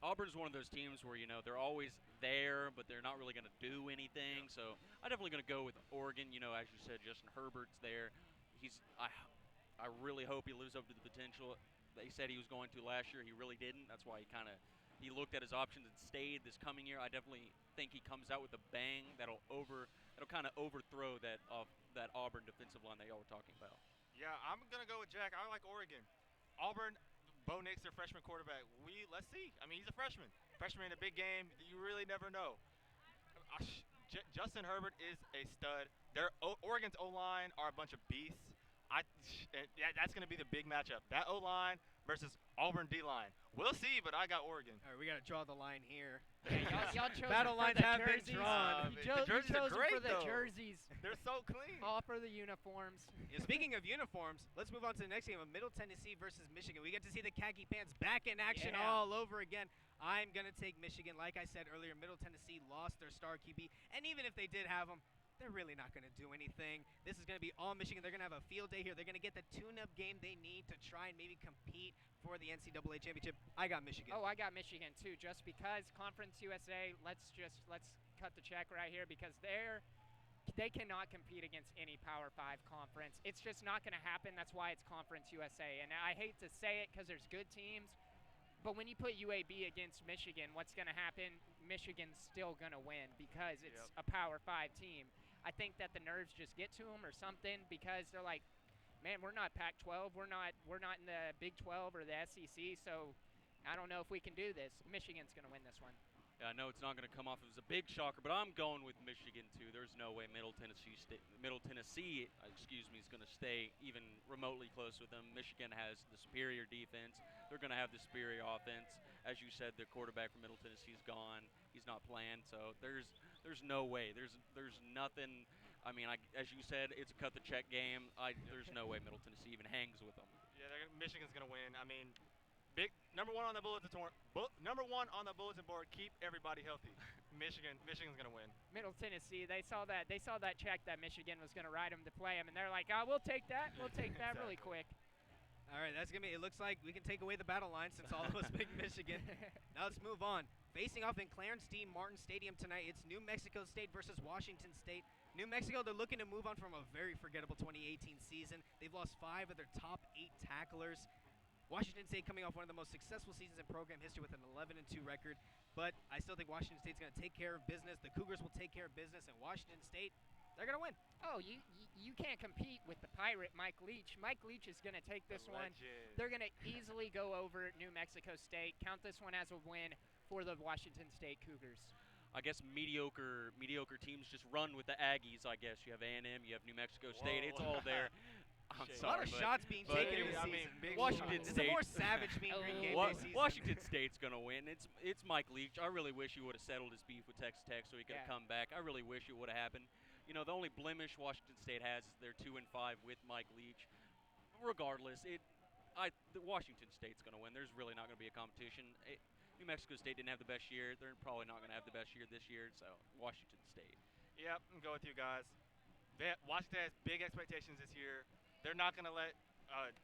Auburn's one of those teams where, they're always there, but they're not really going to do anything. So I'm definitely going to go with Oregon. As you said, Justin Herbert's there. I really hope he lives up to the potential they said he was going to last year. He really didn't. That's why he looked at his options and stayed this coming year. I definitely think he comes out with a bang that'll kind of overthrow that Auburn defensive line that y'all were talking about. Yeah, I'm going to go with Jack. I like Oregon. Auburn, Bo Nix, their freshman quarterback. Let's see. I mean, he's a freshman. Freshman in a big game. You really never know. Justin Herbert is a stud. Oregon's O-line are a bunch of beasts. That's going to be the big matchup. That O-line versus Auburn D-line. We'll see, but I got Oregon. All right, we got to draw the line here. Y'all chose Battle for lines the have been jerseys. drawn. The You jerseys are chose great, for the though. jerseys. They're so clean. All for the uniforms. Yeah, speaking of uniforms, let's move on to the next game of Middle Tennessee versus Michigan. We get to see the khaki pants back in action all over again. I'm going to take Michigan. Like I said earlier, Middle Tennessee lost their star QB, and even if they did have him, they're really not going to do anything. This is going to be all Michigan. They're going to have a field day here. They're going to get the tune-up game they need to try and maybe compete for the NCAA championship. I got Michigan. Oh, I got Michigan too, just because Conference USA. Let's cut the check right here because they cannot compete against any Power 5 conference. It's just not going to happen. That's why it's Conference USA. And I hate to say it because there's good teams, but when you put UAB against Michigan, what's going to happen? Michigan's still going to win because it's a Power 5 team. I think that the nerves just get to them or something because they're like, man, we're not Pac-12. We're not in the Big 12 or the SEC, so I don't know if we can do this. Michigan's going to win this one. Yeah, I know it's not going to come off as a big shocker, but I'm going with Michigan too. There's no way Middle Tennessee, is going to stay even remotely close with them. Michigan has the superior defense. They're going to have the superior offense. As you said, their quarterback from Middle Tennessee is gone. He's not playing, so there's no way. There's nothing. I mean, as you said, it's a cut the check game. There's no way Middle Tennessee even hangs with them. Yeah, Michigan's going to win. I mean, number one on the bulletin board. Keep everybody healthy. Michigan's gonna win. Middle Tennessee, they saw that check that Michigan was gonna write them to play them, and they're like, oh, we'll take that. We'll take that really quick. All right, that's gonna be. It looks like we can take away the battle line since all of us picked Michigan. Now let's move on. Facing off in Clarence D. Martin Stadium tonight, it's New Mexico State versus Washington State. New Mexico, they're looking to move on from a very forgettable 2018 season. They've lost 5 of their top 8 tacklers. Washington State coming off one of the most successful seasons in program history with an 11-2 record, but I still think Washington State's going to take care of business. The Cougars will take care of business, and Washington State, they're going to win. Oh, you can't compete with the Pirate Mike Leach. Mike Leach is going to take this one. They're going to easily go over New Mexico State. Count this one as a win for the Washington State Cougars. I guess mediocre teams just run with the Aggies. I guess you have A&M, you have New Mexico State. It's all there. I'm a sorry, lot of shots being taken this season. Washington State. It's a more savage being Green Gameday season. Washington State's going to win. It's Mike Leach. I really wish he would have settled his beef with Texas Tech so he could have come back. I really wish it would have happened. You know, the only blemish Washington State has is they're 2-5 with Mike Leach. Regardless, Washington State's going to win. There's really not going to be a competition. New Mexico State didn't have the best year. They're probably not going to have the best year this year, so Washington State. Yep, I'm going with you guys. Washington has big expectations this year. They're not going to let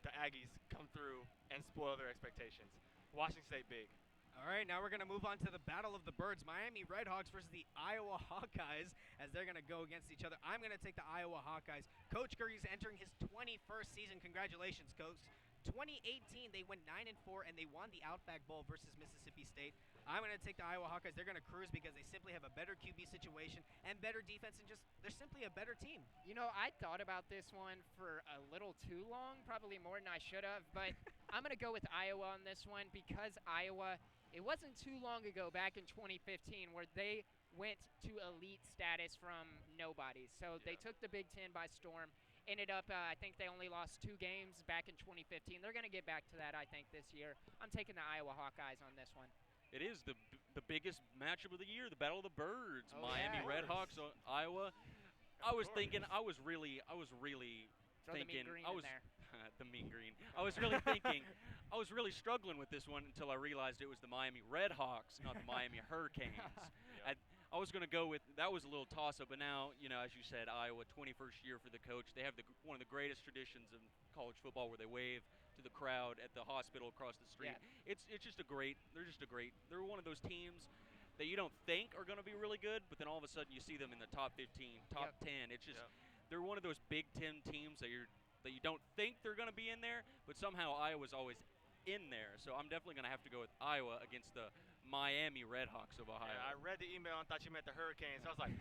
the Aggies come through and spoil their expectations. Washington State big. All right, now we're going to move on to the Battle of the Birds. Miami Redhawks versus the Iowa Hawkeyes as they're going to go against each other. I'm going to take the Iowa Hawkeyes. Coach Curry's entering his 21st season. Congratulations, Coach. 2018, they went 9-4, and they won the Outback Bowl versus Mississippi State. I'm going to take the Iowa Hawkeyes. They're going to cruise because they simply have a better QB situation and better defense, and they're simply a better team. You know, I thought about this one for a little too long, probably more than I should have, but I'm going to go with Iowa on this one because Iowa, it wasn't too long ago, back in 2015, where they went to elite status from nobody. So they took the Big Ten by storm. Ended up, I think they only lost 2 games back in 2015. They're going to get back to that, I think, this year. I'm taking the Iowa Hawkeyes on this one. It is the biggest matchup of the year, the Battle of the Birds. Miami Redhawks, Iowa. I was really Throw thinking. The mean green in there. The mean green. I was really thinking. I was really struggling with this one until I realized it was the Miami Redhawks, not the Miami Hurricanes. I was going to go with that was a little toss-up, but now, you know, as you said, Iowa, 21st year for the coach. They have one of the greatest traditions in college football where they wave to the crowd at the hospital across the street. Yeah. It's just a great. They're one of those teams that you don't think are going to be really good, but then all of a sudden you see them in the top 15, top 10. It's just they're one of those Big Ten teams that you don't think they're going to be in there, but somehow Iowa's always in there. So I'm definitely going to have to go with Iowa against the Miami Redhawks of Ohio. Yeah, I read the email and thought you meant the Hurricanes. I was like,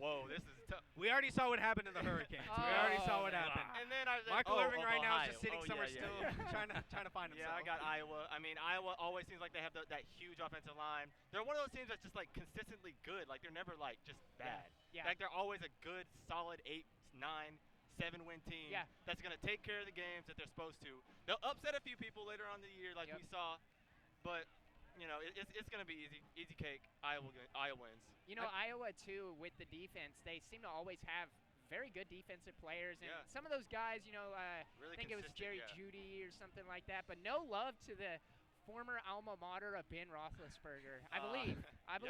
whoa, this is tough. We already saw what happened to the Hurricanes. We already saw what happened. And then I was like, Michael Irving right now Ohio. is just sitting somewhere still, trying to find himself. Yeah, I got Iowa. I mean, Iowa always seems like they have that huge offensive line. They're one of those teams that's just like consistently good. Like they're never like just bad. Yeah. Like they're always a good, solid 8, 9, 7-win team Yeah. that's going to take care of the games that they're supposed to. They'll upset a few people later on in the year like we saw, but it's going to be easy cake. Iowa wins. You know, Iowa, too, with the defense, they seem to always have very good defensive players. And some of those guys, Really I think it was Jerry consistent, Jeudy or something like that. But no love to the former alma mater of Ben Roethlisberger. I believe. I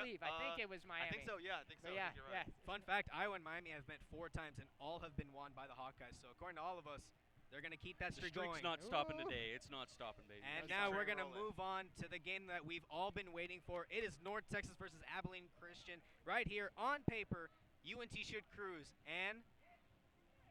think it was Miami. I think so, yeah. I think so. Yeah, I think you're right. Fun fact, Iowa and Miami have met 4 times, and all have been won by the Hawkeyes. So according to all of us, they're going to keep that The streak streak's going. not stopping today. It's not stopping, baby. And That's now the we're train going to rolling. move on to the game that we've all been waiting for. It is North Texas versus Abilene Christian. Right here on paper, UNT should cruise, and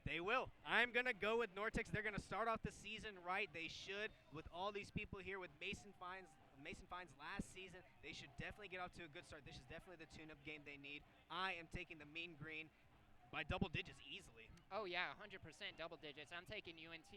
they will. I'm going to go with North Texas. They're going to start off the season right. They should. With all these people here, with Mason Fines last season, they should definitely get off to a good start. This is definitely the tune-up game they need. I am taking the Mean Green by double digits easily. Oh, yeah, 100% double digits. I'm taking UNT.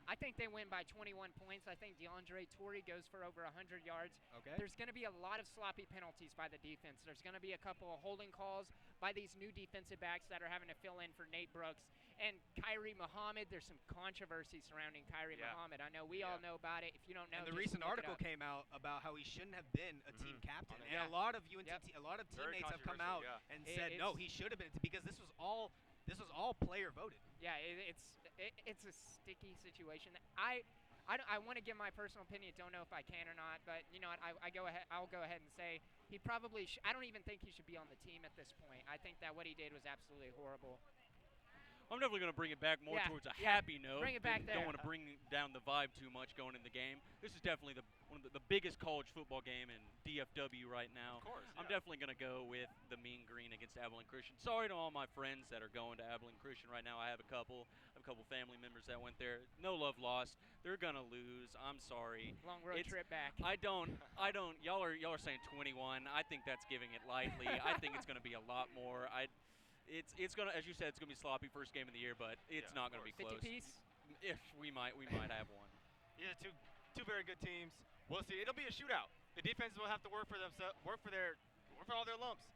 I think they win by 21 points. I think DeAndre Torrey goes for over 100 yards. Okay. There's going to be a lot of sloppy penalties by the defense. There's going to be a couple of holding calls by these new defensive backs that are having to fill in for Nate Brooks. And Kyrie Muhammad, there's some controversy surrounding Kyrie Muhammad. I know we all know about it. If you don't know, And the just recent look it article up. came out about how he shouldn't have been a team captain. Yeah. And a lot of UNT, Yep. a lot of Very teammates have come out controversial, and said, no, he should have been, because this was all player voted. Yeah, it's a sticky situation. I want to give my personal opinion. Don't know if I can or not, but you know what? I'll go ahead and say he probably. I don't even think he should be on the team at this point. I think that what he did was absolutely horrible. I'm definitely going to bring it back more Yeah, towards a yeah. happy note. Bring it back there. Don't want to bring down the vibe too much going in the game. This is definitely one of the biggest college football game in DFW right now. Of course, I'm definitely going to go with the Mean Green against Abilene Christian. Sorry to all my friends that are going to Abilene Christian right now. I have a couple family members that went there. No love lost. They're going to lose. I'm sorry. Long road trip back. I don't. Y'all are saying 21. I think that's giving it lightly. I think it's going to be a lot more. It's gonna, as you said, it's gonna be sloppy first game of the year, but it's not gonna be 50 close. piece? If we might have one. Yeah, two very good teams. We'll see. It'll be a shootout. The defense will have to work for themselves, work for all their lumps.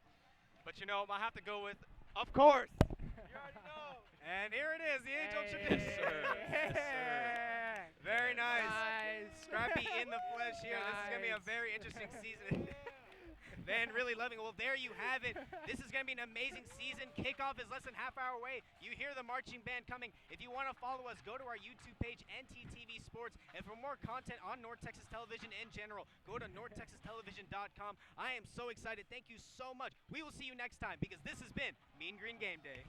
But I have to go with, of course. You already know. And here it is, the age-old tradition. Yes, sir. Yes, sir. Very nice. Scrappy in the flesh here. This is going to be a Nice. very interesting season. Van really loving it. Well, there you have it. This is going to be an amazing season. Kickoff is less than half hour away. You hear the marching band coming. If you want to follow us, go to our YouTube page, NTTV Sports. And for more content on North Texas Television in general, go to NorthTexasTelevision.com. I am so excited. Thank you so much. We will see you next time because this has been Mean Green Game Day.